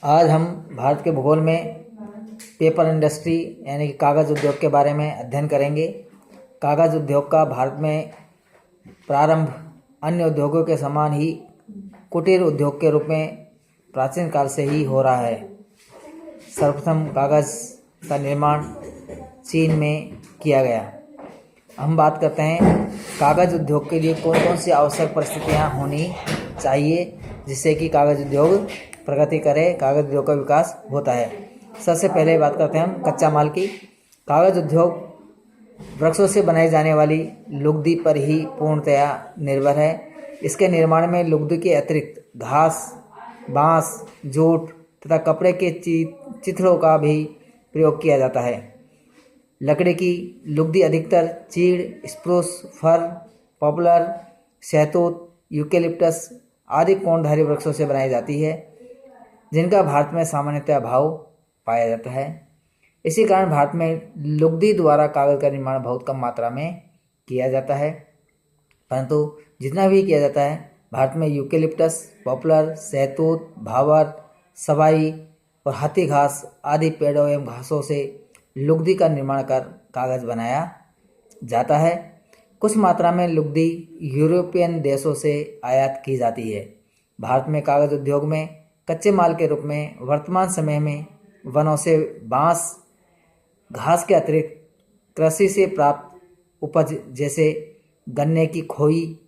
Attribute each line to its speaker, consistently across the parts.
Speaker 1: आज हम भारत के भूगोल में पेपर इंडस्ट्री यानी कि कागज़ उद्योग के बारे में अध्ययन करेंगे। कागज़ उद्योग का भारत में प्रारंभ अन्य उद्योगों के समान ही कुटीर उद्योग के रूप में प्राचीन काल से ही हो रहा है। सर्वप्रथम कागज़ का निर्माण चीन में किया गया। हम बात करते हैं कागज़ उद्योग के लिए कौन कौन सी आवश्यक परिस्थितियां होनी चाहिए जिससे कि कागज़ उद्योग प्रगति करे, कागज़ उद्योग का विकास होता है। सबसे पहले बात करते हैं हम कच्चा माल की। कागज़ उद्योग वृक्षों से बनाई जाने वाली लुगदी पर ही पूर्णतया निर्भर है। इसके निर्माण में लुगदी के अतिरिक्त घास, बांस, जूट तथा कपड़े के चिथड़ों का भी प्रयोग किया जाता है। लकड़ी की लुगदी अधिकतर चीड़, स्प्रूस, फर, पॉपुलर, शहतूत, यूकेलिप्टस आदि कोणधारी वृक्षों से बनाई जाती है, जिनका भारत में सामान्यतः अभाव पाया जाता है। इसी कारण भारत में लुगदी द्वारा कागज़ का निर्माण बहुत कम मात्रा में किया जाता है, परंतु जितना भी किया जाता है भारत में यूकेलिप्टस, पॉपुलर, शहतूत, भावर, सवाई और हाथी घास आदि पेड़ों एवं घासों से लुगदी का निर्माण कर कागज़ बनाया जाता है। कुछ मात्रा में लुगदी यूरोपियन देशों से आयात की जाती है। भारत में कागज़ उद्योग में कच्चे माल के रूप में वर्तमान समय में वनों से बांस, घास के अतिरिक्त कृषि से प्राप्त उपज जैसे गन्ने की खोई,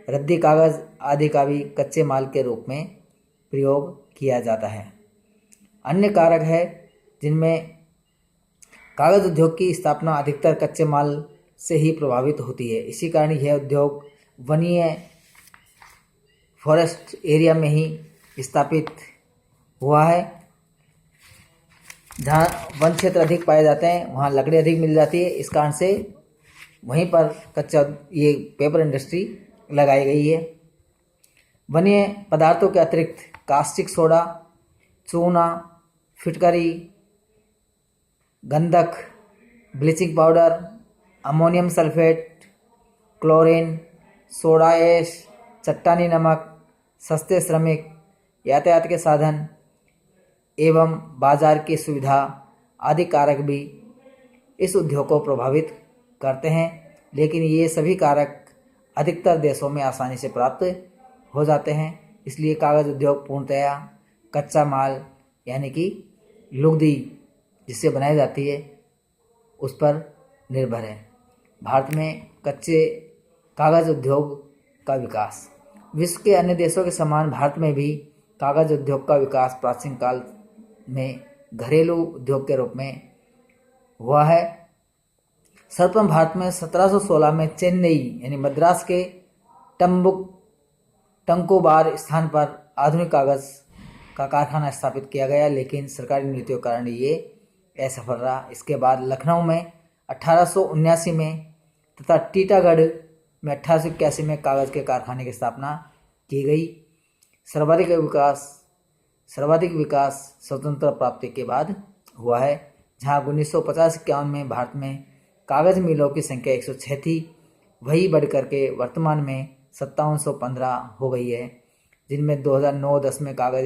Speaker 1: रद्दी कागज़ आदि का भी कच्चे माल के रूप में प्रयोग किया जाता है। अन्य कारक है जिनमें कागज़ उद्योग की स्थापना अधिकतर कच्चे माल से ही प्रभावित होती है। इसी कारण यह उद्योग वनीय फॉरेस्ट एरिया में ही स्थापित हुआ है। जहाँ वन क्षेत्र अधिक पाए जाते हैं वहाँ लकड़ी अधिक मिल जाती है। इस कारण से वहीं पर ये पेपर इंडस्ट्री लगाई गई है। वनीय पदार्थों के अतिरिक्त कास्टिक सोडा, चूना, फिटकरी, गंधक, bleaching powder, ammonium sulphate, chlorine, soda ash, चट्टानी नमक, सस्ते श्रमिक, यातायात के साधन एवं बाजार की सुविधा आदि कारक भी इस उद्योग को प्रभावित करते हैं, लेकिन ये सभी कारक अधिकतर देशों में आसानी से प्राप्त हो जाते हैं। इसलिए कागज़ उद्योग पूर्णतया कच्चा माल यानी कि लुगदी जिससे बनाई जाती है उस पर निर्भर है। भारत में कच्चे कागज़ उद्योग का विकास विश्व के अन्य देशों के समान भारत में भी कागज़ उद्योग का विकास प्राचीन काल में घरेलू उद्योग के रूप में हुआ है। सर्वप्रथम भारत में 1716 में चेन्नई यानी मद्रास के टंकोबार स्थान पर आधुनिक कागज़ का कारखाना स्थापित किया गया, लेकिन सरकारी नीतियों के कारण ये असफल रहा। इसके बाद लखनऊ में 1879 में तथा टीटागढ़ में 1881 में कागज़ के कारखाने की स्थापना की गई। सर्वाधिक विकास स्वतंत्रता प्राप्ति के बाद हुआ है, जहां 1950-51 में भारत में कागज़ मिलों की संख्या 106 थी, वही बढ़ करके वर्तमान में 5715 हो गई है, जिनमें 2009-10 में कागज़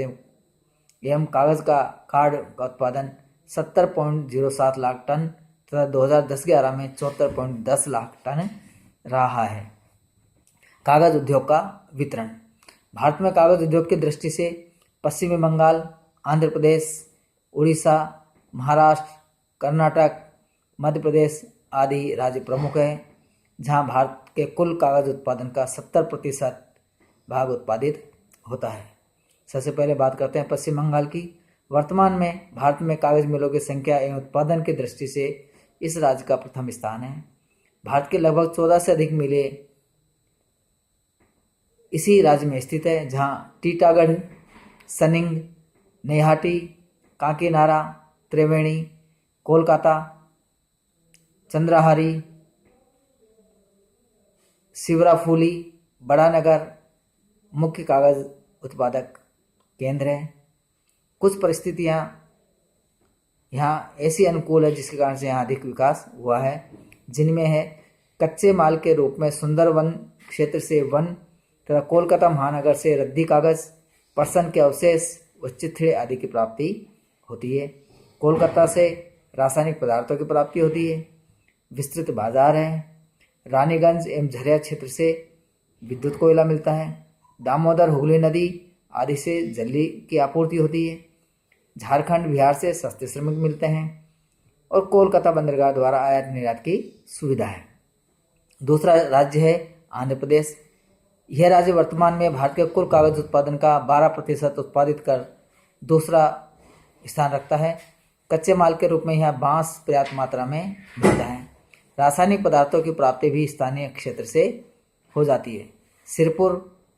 Speaker 1: एवं कागज़ का कार्ड का उत्पादन 70.07 लाख टन तथा 2010-11 में 74.10 लाख टन रहा है। कागज़ उद्योग का वितरण। भारत में कागज़ उद्योग की दृष्टि से पश्चिमी बंगाल, आंध्र प्रदेश, उड़ीसा, महाराष्ट्र, कर्नाटक, मध्य प्रदेश आदि राज्य प्रमुख हैं, जहां भारत के कुल कागज़ उत्पादन का 70% भाग उत्पादित होता है। सबसे पहले बात करते हैं पश्चिम बंगाल की। वर्तमान में भारत में कागज़ मिलों की संख्या एवं उत्पादन की दृष्टि से इस राज्य का प्रथम स्थान है। भारत के लगभग 14 से अधिक मिलें इसी राज्य में स्थित है, जहाँ टीटागढ़, सनिंग, नैहाटी, काकीनाडा, त्रिवेणी, कोलकाता, चंद्राहारी, शिवराफुली, बड़ानगर मुख्य कागज़ उत्पादक केंद्र हैं। कुछ परिस्थितियाँ यहाँ ऐसी अनुकूल है जिसके कारण से यहाँ अधिक विकास हुआ है, जिनमें है कच्चे माल के रूप में सुंदरवन क्षेत्र से वन तथा कोलकाता महानगर से रद्दी कागज़, पर्सन के अवशेष व चिथड़े आदि की प्राप्ति होती है। कोलकाता से रासायनिक पदार्थों की प्राप्ति होती है। विस्तृत बाजार है। रानीगंज एवं झरिया क्षेत्र से विद्युत कोयला मिलता है। दामोदर हुगली नदी आदि से जल्दी की आपूर्ति होती है। झारखंड बिहार से सस्ते श्रमिक मिलते हैं और कोलकाता बंदरगाह द्वारा आयात निर्यात की सुविधा है। दूसरा राज्य है आंध्र प्रदेश। यह राज्य वर्तमान में भारत के कुल कागज उत्पादन का 12% उत्पादित कर दूसरा स्थान रखता है। कच्चे माल के रूप में यहाँ बांस पर्याप्त मात्रा में मिलता है। रासायनिक पदार्थों की प्राप्ति भी स्थानीय क्षेत्र से हो जाती है। सिरपुर,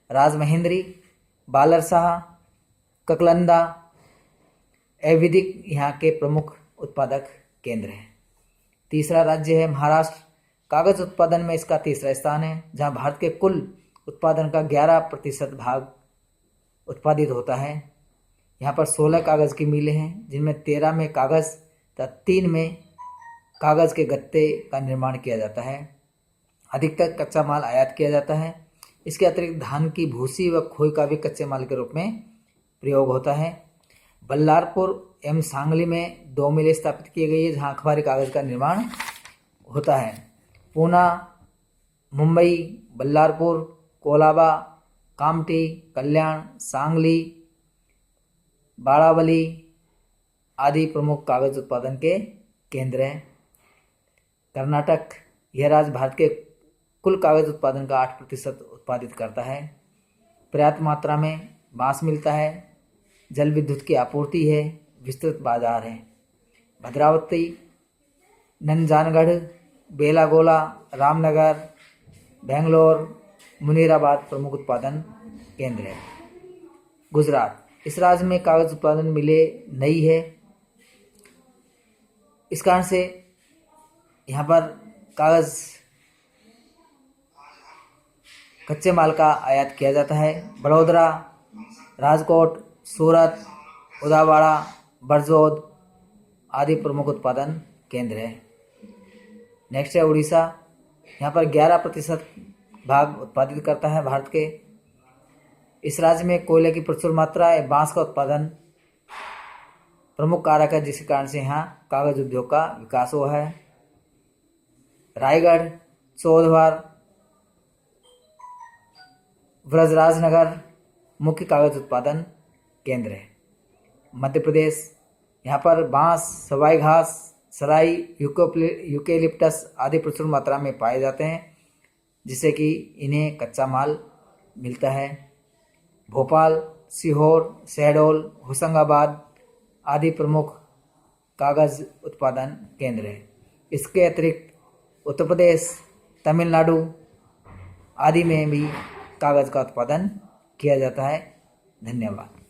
Speaker 1: राजमहेंद्री, बालरशाह, ककलंदा, एविदिक यहाँ के प्रमुख उत्पादक केंद्र हैं। तीसरा राज्य है महाराष्ट्र। कागज उत्पादन में इसका तीसरा स्थान है, जहाँ भारत के कुल उत्पादन का 11% भाग उत्पादित होता है। यहाँ पर 16 कागज़ की मिलें हैं, जिनमें 13 में कागज़ तथा 3 में कागज़ के गत्ते का निर्माण किया जाता है। अधिकतर कच्चा माल आयात किया जाता है। इसके अतिरिक्त धान की भूसी व खोई का भी कच्चे माल के रूप में प्रयोग होता है। बल्लारपुर एवं सांगली में 2 मिलें स्थापित की गई है, जहाँ अखबारी कागज़ का निर्माण होता है। पूना, मुंबई, बल्लारपुर, कोलाबा, कामठी, कल्याण, सांगली, बाड़ावली आदि प्रमुख कागज उत्पादन के केंद्र हैं। कर्नाटक, यह राज्य भारत के कुल कागज उत्पादन का 8% उत्पादित करता है। पर्याप्त मात्रा में बांस मिलता है। जल विद्युत की आपूर्ति है। विस्तृत बाजार है। भद्रावती, नंजानगढ़, बेलागोला, रामनगर, बेंगलोर, मुनीराबाद प्रमुख उत्पादन केंद्र है। गुजरात, इस राज्य में कागज उत्पादन मिलें नई है। इस कारण से यहाँ पर कागज कच्चे माल का आयात किया जाता है। बड़ौदा, राजकोट, सूरत, उदावाड़ा, बरजोद आदि प्रमुख उत्पादन केंद्र है। नेक्स्ट है उड़ीसा। यहाँ पर 11% भाग उत्पादित करता है भारत के। इस राज्य में कोयले की प्रचुर मात्रा है। बांस का उत्पादन प्रमुख कारक है, जिसके कारण से यहाँ कागज उद्योग का विकास हुआ है। रायगढ़, चौधवार, व्रजराजनगर मुख्य कागज उत्पादन केंद्र है। मध्य प्रदेश, यहाँ पर बांस, सवाई घास, सराई, यूकेलिप्टस आदि प्रचुर मात्रा में पाए जाते हैं, जिससे कि इन्हें कच्चा माल मिलता है। भोपाल, सीहोर, शहडोल, होशंगाबाद आदि प्रमुख कागज उत्पादन केंद्र हैं। इसके अतिरिक्त उत्तर प्रदेश, तमिलनाडु आदि में भी कागज का उत्पादन किया जाता है। धन्यवाद।